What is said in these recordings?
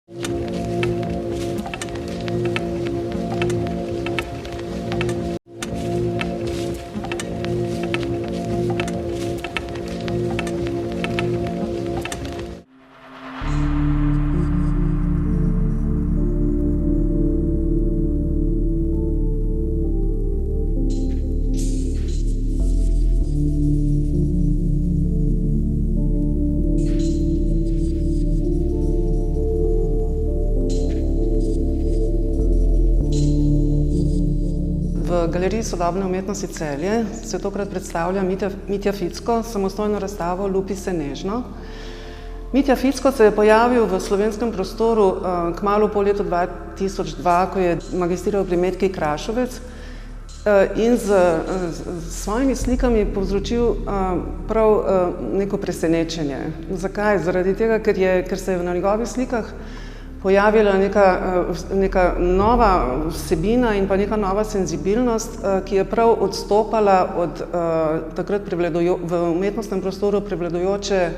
V Galeriji sodobne umetnosti Celje se tokrat predstavlja Mitja Ficko s samostojno razstavo Lupi se nežno. Mitja Ficko se je pojavil v slovenskem prostoru kmalu po letu 2002, ko je magistriral pri Metki Krašovec in s svojimi slikami povzročil prav neko presenečenje. Zakaj? Zaradi tega, ker se je na njegovih slikah pojavila neka nova vsebina in pa neka nova senzibilnost, ki je prav odstopala od takrat v umetnostnem prostoru prevladujoče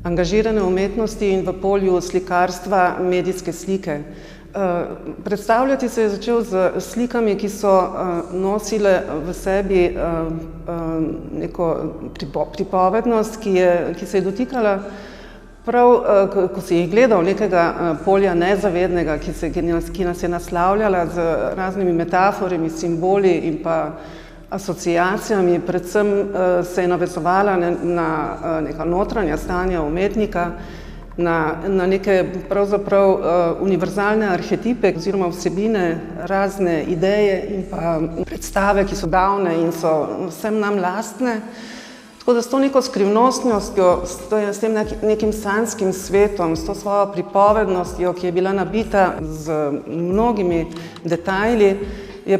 angažirane umetnosti in v polju slikarstva medijske slike. Predstavljati se je začel z slikami, ki so nosile v sebi neko pripovednost, ki se je dotikala prav, ko si jih gledal nekega polja nezavednega, ki nas je naslavljala z raznimi metaforami, simboli in pa asociacijami, predvsem se je navezovala na neka notranja stanja umetnika, na neke pravzaprav univerzalne arhetipe oziroma vsebine, razne ideje in pa predstave, ki so davne in so vsem nam lastne. Tako da s to neko skrivnostnostjo, s tem nekim sanskim svetom, s to svojo pripovednostjo, ki je bila nabita z mnogimi detajli, je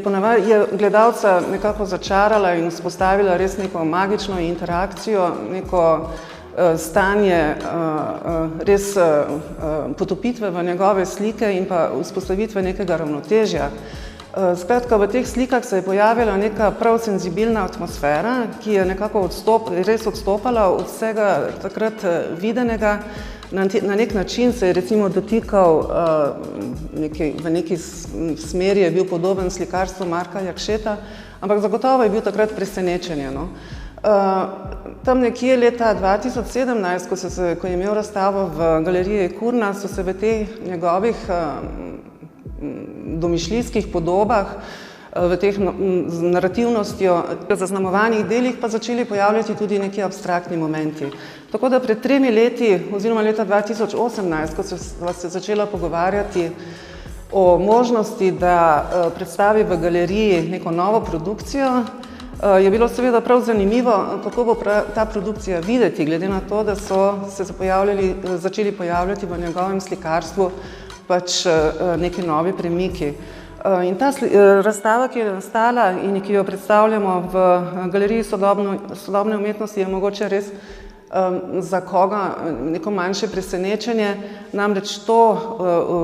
gledalca nekako začarala in vzpostavila res neko magično interakcijo, neko stanje res potopitve v njegove slike in pa vzpostavitve nekega ravnotežja. Skratka, v teh slikah se je pojavila neka prav senzibilna atmosfera, ki je nekako res odstopala od vsega takrat videnega. Na nek način se je recimo dotikal, v neki smeri je bil podoben slikarstvu Marka Jakšeta, ampak zagotovo je bil takrat presenečenje. Tam nekje leta 2017, ko je imel razstavo v Galeriji Kurna, so se v teh njegovih domišljijskih podobah, v teh z narativnostjo zaznamovanih delih pa začeli pojavljati tudi neki abstraktni momenti. Tako da pred 3 leti, oziroma leta 2018, ko sva se začela pogovarjati o možnosti, da predstavi v galeriji neko novo produkcijo, je bilo seveda prav zanimivo, kako bo ta produkcija videti, glede na to, da so se začeli pojavljati v njegovem slikarstvu pač neki novi premiki. In ta razstava, ki je nastala in ki jo predstavljamo v Galeriji sodobne umetnosti, je mogoče res za koga neko manjše presenečenje. Namreč to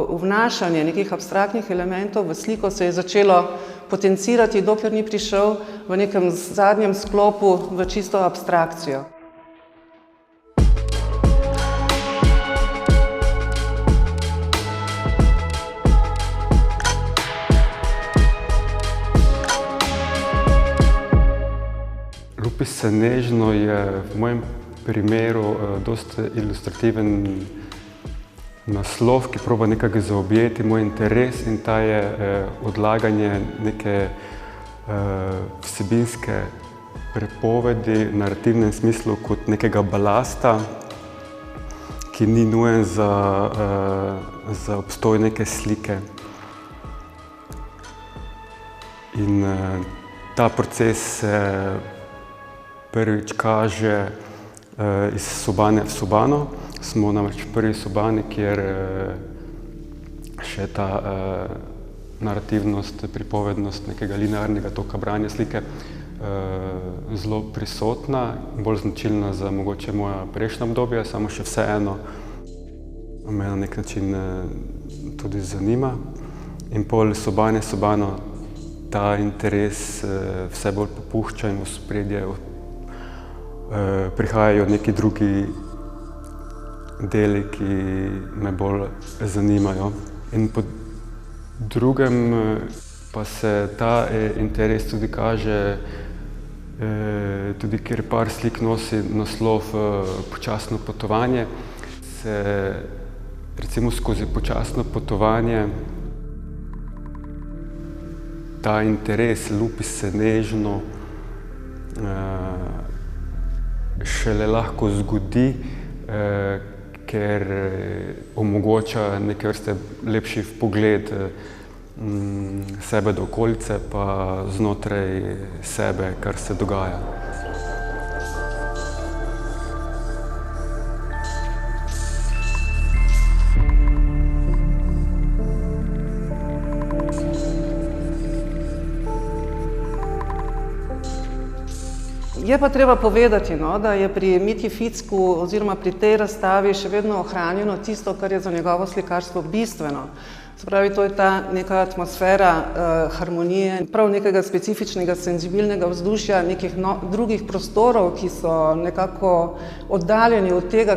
vnašanje nekih abstraktnih elementov v sliko se je začelo potencirati, dokler ni prišel v nekem zadnjem sklopu v čisto abstrakcijo. Lupi se nežno je v mojem primeru dosti ilustrativen naslov, ki proba nekako zaobjeti moj interes, in ta je odlaganje neke vsebinske prepovedi v narativnem smislu kot nekega balasta, ki ni nujen za obstoj neke slike. In ta proces se prvič kaže iz sobane v sobano. Smo namreč v prvi sobani, kjer še ta narativnost, pripovednost nekega linearnega toka branja slike zelo prisotna, bolj značilna za mogoče moja prejšnja obdobja, samo še vseeno me na nek način tudi zanima. In pol sobane sobano ta interes vse bolj popušča in v ospredje prihajajo neki drugi deli, ki me bolj zanimajo. In po drugem pa se ta interes tudi kaže, tudi ker par slik nosi naslov Počasno potovanje, se recimo skozi počasno potovanje ta interes lupi se nežno šele lahko zgodi, ker omogoča neke vrste lepši vpogled sebe do okolice pa znotraj sebe, kar se dogaja. Je pa treba povedati, da je pri Mitji Ficku oziroma pri tej razstavi še vedno ohranjeno tisto, kar je za njegovo slikarstvo bistveno. Se pravi, to je ta neka atmosfera harmonije, prav nekega specifičnega, senzibilnega vzdušja, nekih drugih prostorov, ki so nekako oddaljeni od tega,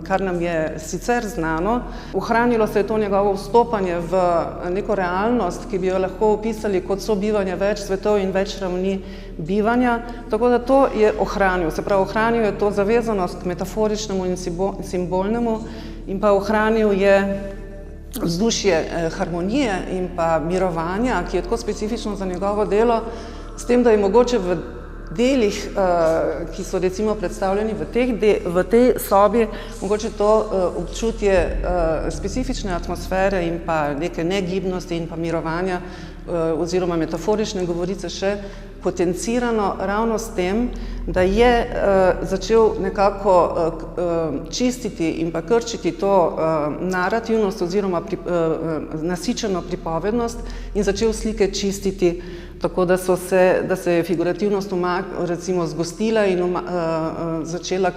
kar nam je sicer znano. Ohranilo se je to njegovo vstopanje v neko realnost, ki bi jo lahko opisali kot sobivanje več svetov in več ravni bivanja, tako da to je ohranil. Se pravi, ohranil je to zavezanost k metaforičnemu in simbolnemu in pa ohranil je vzdušje harmonije in pa mirovanja, ki je tako specifično za njegovo delo, s tem, da je mogoče v delih, ki so recimo predstavljeni v tej sobi, mogoče to občutje specifične atmosfere in pa neke negibnosti in pa mirovanja oziroma metaforične govorice še potencirano ravno s tem, da je začel nekako čistiti in pa krčiti to narativnost oziroma nasičeno pripovednost in začel slike čistiti tako, da se je figurativnost recimo zgostila in začela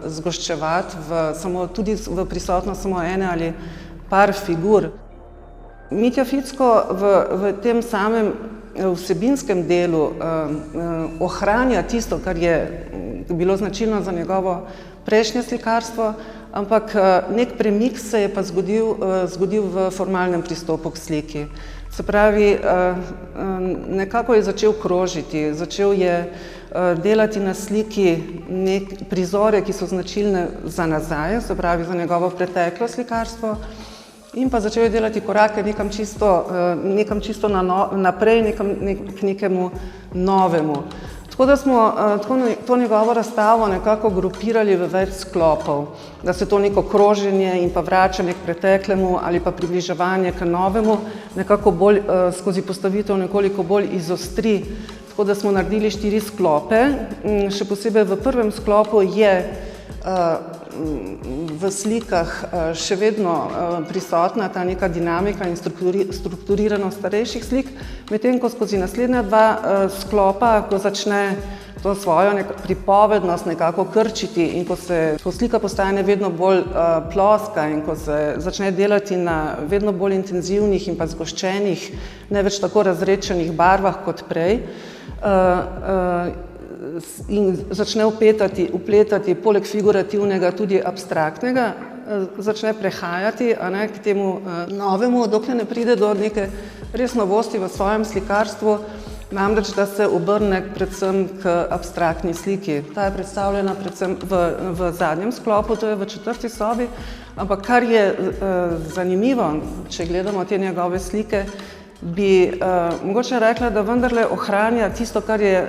zgoščevati tudi v prisotnost samo ene ali par figur. Mitja Ficko v tem samem vsebinskem delu ohranja tisto, kar je bilo značilno za njegovo prejšnje slikarstvo, ampak nek premik se je pa zgodil v formalnem pristopu k sliki. Se pravi, nekako je začel krožiti, začel je delati na sliki prizore, ki so značilne za nazaj, se pravi za njegovo preteklo slikarstvo, in pa začel je delati korake nekam čisto naprej, k nekemu novemu. Tako da smo to njegovo razstavo nekako grupirali v več sklopov, da se to neko kroženje in pa vračanje k preteklemu ali pa približevanje k novemu nekako bolj skozi postavitev nekoliko bolj izostri. Tako da smo naredili 4 sklope, še posebej v prvem sklopu je v slikah še vedno prisotna ta neka dinamika in strukturiranost starejših slik, medtem ko skozi naslednja 2 sklopa, ko začne to svojo pripovednost nekako krčiti in ko slika postane vedno bolj ploska in ko se začne delati na vedno bolj intenzivnih in pa zgoščenih, ne več tako razredčenih barvah kot prej, in začne vpletati poleg figurativnega tudi abstraktnega, začne prehajati k temu novemu, dokler ne pride do neke res novosti v svojem slikarstvu, namreč da se obrne predvsem k abstraktni sliki. Ta je predstavljena predvsem v zadnjem sklopu, to je v 4. sobi, ampak kar je zanimivo, če gledamo te njegove slike, bi mogoče rekla, da vendarle ohranja tisto, kar je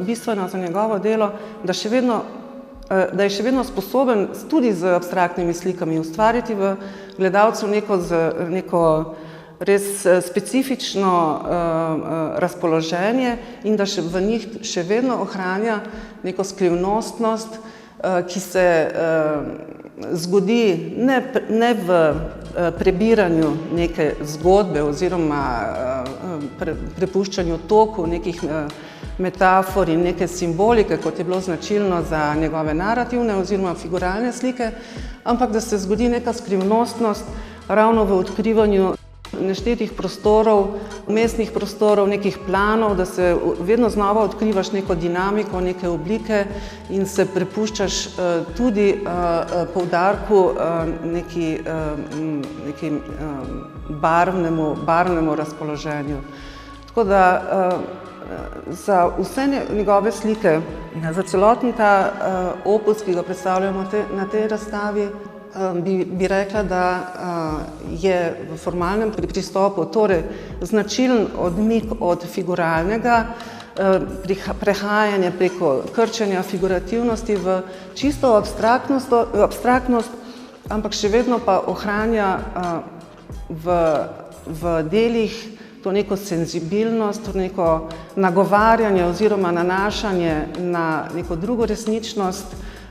bistveno za njegovo delo, da je še vedno sposoben tudi z abstraktnimi slikami ustvariti v gledalcu neko res specifično razpoloženje in da v njih še vedno ohranja neko skrivnostnost, ki se zgodi ne v prebiranju neke zgodbe oziroma prepuščanju toku nekih metafor in neke simbolike, kot je bilo značilno za njegove narativne oziroma figuralne slike, ampak da se zgodi neka skrivnostnost ravno v odkrivanju neštetih prostorov, umestnih prostorov, nekih planov, da se vedno znova odkrivaš neko dinamiko, neke oblike in se prepuščaš tudi poudarku nekim barvnemu razpoloženju. Tako da za vse njegove slike, za celoten ta opus, ki ga predstavljamo na tej razstavi, bi rekla, da je v formalnem pristopu torej značilen odmik od figuralnega, prehajanje preko krčenja figurativnosti v čisto abstraktnost, ampak še vedno pa ohranja v delih to neko senzibilnost, to neko nagovarjanje oziroma nanašanje na neko drugo resničnost.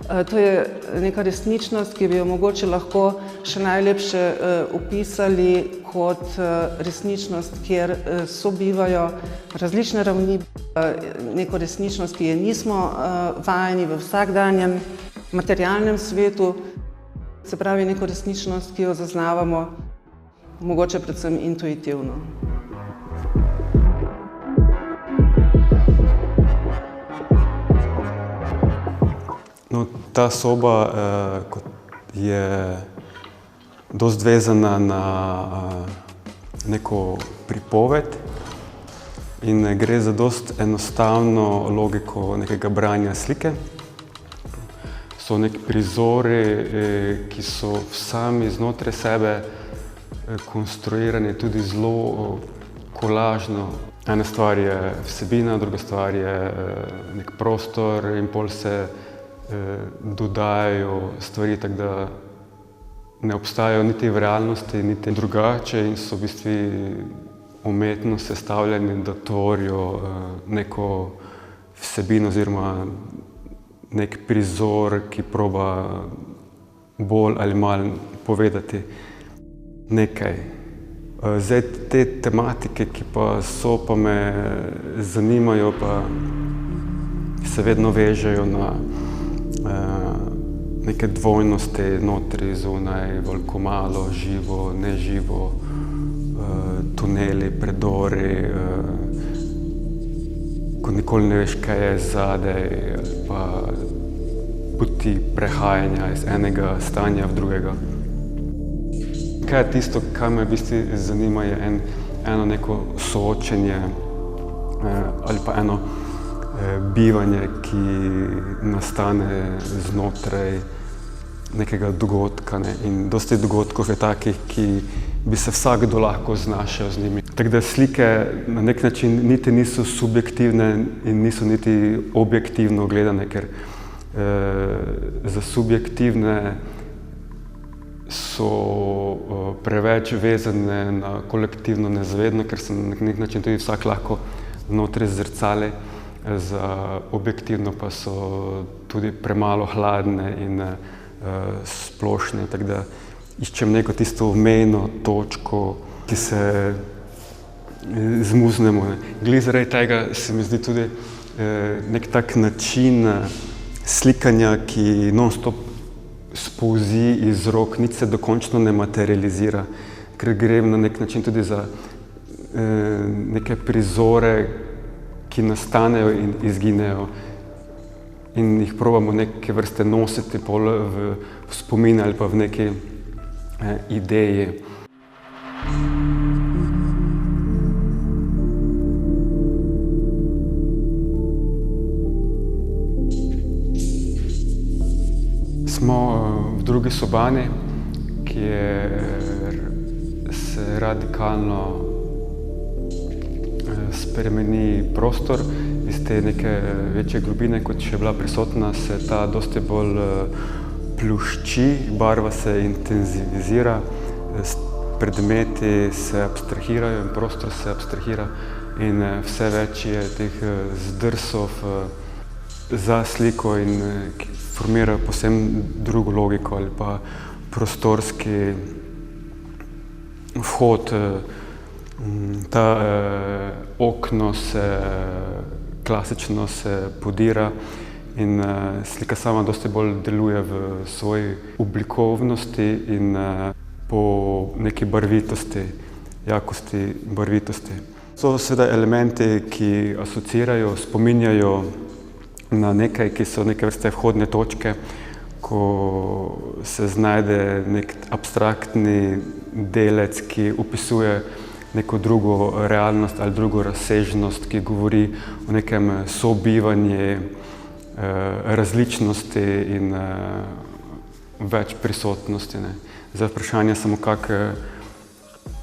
To je neka resničnost, ki bi jo mogoče lahko še najlepše opisali kot resničnost, kjer sobivajo različne ravni, neko resničnost, ki je nismo vajeni v vsakdanjem materialnem svetu, se pravi neko resničnost, ki jo zaznavamo mogoče predvsem intuitivno. No, ta soba je dosti vezana na neko pripoved in gre za dosti enostavno logiko nekega branja slike. So neki prizori, ki so sami znotraj sebe konstruirani tudi zelo kolažno. Ena stvar je vsebina, druga stvar je nek prostor in pol se dodajajo stvari, tako da ne obstajajo niti v realnosti, niti drugače in so v bistvu umetno sestavljeni, da tvorijo neko vsebino oziroma nek prizor, ki proba bolj ali manj povedati nekaj. Zdaj te tematike, ki pa so, pa me zanimajo, pa se vedno vežejo na neke dvojnosti notri, zunaj, veliko malo, živo, neživo, tuneli, predori, ko nikoli ne veš, kaj je zadaj, ali pa poti prehajanja iz enega stanja v drugega. Kaj je tisto, kar me v bistvu zanima, je eno neko soočenje ali pa eno bivanje, ki nastane znotraj nekega dogodka. In dosti dogodkov je takih, ki bi se vsakdo lahko znašel z njimi. Tako da slike na nek način niti niso subjektivne in niso niti objektivno gledane, ker za subjektivne so preveč vezane na kolektivno nezvedno, ker se na nek način tudi vsak lahko znotraj zrcali. Za objektivno pa so tudi premalo hladne in splošne, tako da iščem neko tisto mejno točko, ki se zmuznemo. Glih zaradi tega se mi zdi tudi nek tak način slikanja, ki non-stop spolzi iz rok, nič se dokončno ne materializira, ker gre na nek način tudi za neke prizore, ki nastanejo in izginejo in jih probamo neke vrste nositi pol v spomin ali pa v neki ideji. Smo v drugi sobani, kjer se radikalno spremeni prostor iz te neke večje globine, kot še je bila prisotna, se ta dosti bolj plušči, barva se intenzivizira, predmeti se abstrahirajo in prostor se abstrahira in vse več je teh zdrsov za sliko in ki formirajo povsem drugo logiko ali pa prostorski vhod. Ta okno se klasično se podira in slika sama dosti bolj deluje v svoji oblikovnosti in po neki barvitosti. jakosti, barvitosti. So seveda elementi, ki asociirajo, spominjajo na nekaj, ki so neke vrste vhodne točke, ko se znajde nek abstraktni delec, ki opisuje neko drugo realnost ali drugo razsežnost, ki govori o nekem sobivanju, različnosti in več prisotnosti. Zdaj vprašanje samo, kako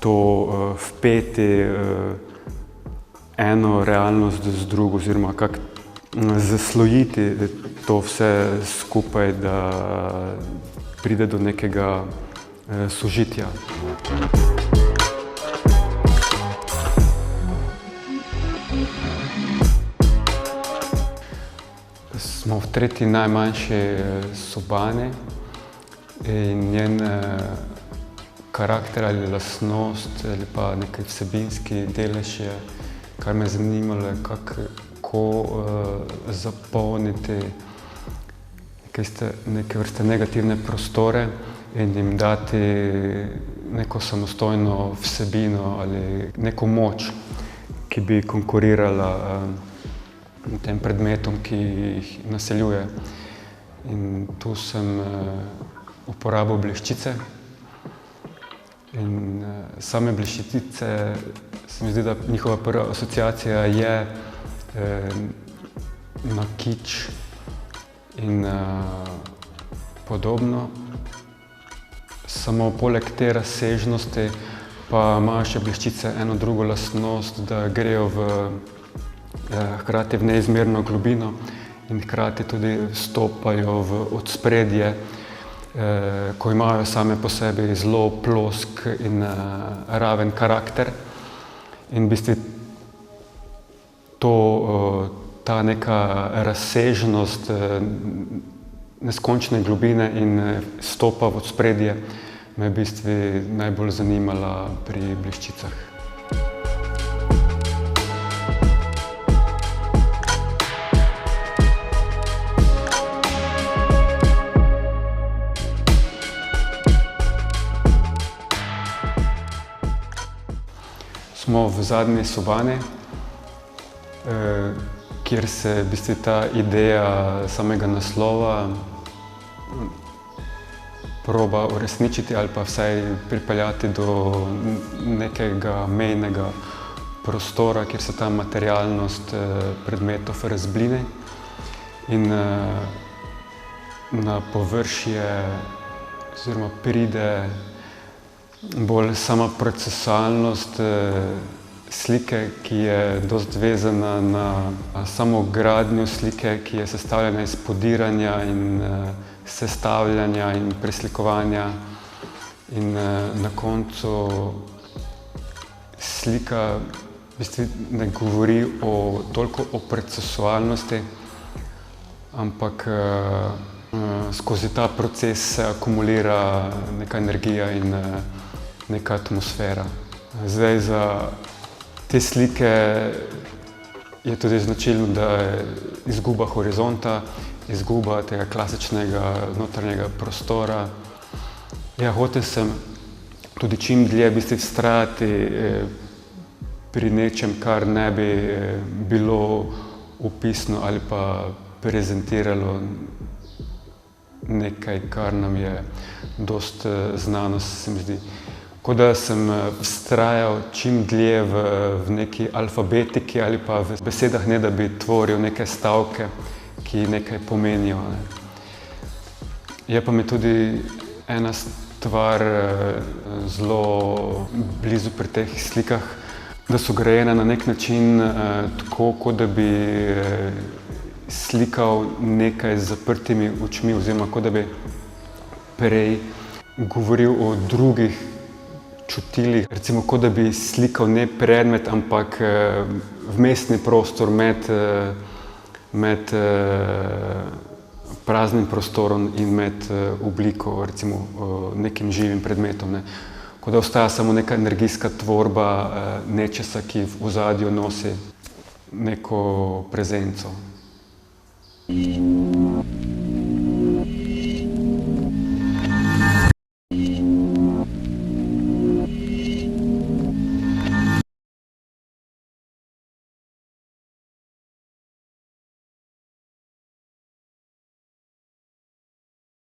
to vpeti eno realnost z drugo, oziroma kako zaslojiti to vse skupaj, da pride do nekega sožitja. Smo v tretji najmanjši sobani in njen karakter ali lastnost ali pa neki vsebinski delež je, kar me zanimalo, kako zapolniti neke vrste negativne prostore in jim dati neko samostojno vsebino ali neko moč, ki bi konkurirala tem predmetom, ki jih naseljuje. In tu sem uporabil bleščice. In same bleščice, se mi zdi, da njihova prva asociacija je na kič in podobno. Samo poleg te razsežnosti pa imajo še bleščice eno drugo lastnost, da grejo hkrati v neizmerno globino in hkrati tudi stopajo v ospredje, ko imajo same po sebi zelo plosk in raven karakter. In v bistvu ta neka razsežnost neskončne globine in stopa v ospredje me v bistvu najbolj zanimala pri bleščicah. Smo v zadnji sobani, kjer se v bistvu ta ideja samega naslova proba uresničiti ali pa vsaj pripeljati do nekega mejnega prostora, kjer se ta materialnost predmetov razbline in na površje oziroma pride bolj sama procesualnost slike, ki je dosti vezana na samo gradnjo slike, ki je sestavljena iz podiranja in sestavljanja in preslikovanja. In na koncu slika v bistvu ne govori toliko o procesualnosti, ampak skozi ta proces se akumulira neka energija in neka atmosfera. Zdaj za te slike je tudi značilno, da je izguba horizonta, izguba tega klasičnega notranjega prostora. Ja, hotel sem tudi čim dlje v bistvu vztrajati pri nečem, kar ne bi bilo opisno ali pa prezentiralo nekaj, kar nam je dosti znano, se mi zdi. Tako da sem vztrajal čim dlje v neki alfabetiki ali pa v besedah, ne da bi tvoril neke stavke, ki nekaj pomenijo. Je pa mi tudi ena stvar zelo blizu pri teh slikah, da so grajene na nek način tako, kot da bi slikal nekaj z zaprtimi očmi, oziroma kot da bi prej govoril o drugih čutilih, recimo kot da bi slikal ne predmet, ampak vmesni prostor med praznim prostorom in med obliko, recimo nekim živim predmetom. Kot da ostaja samo neka energijska tvorba nečesa, ki v ozadju nosi neko prezenco.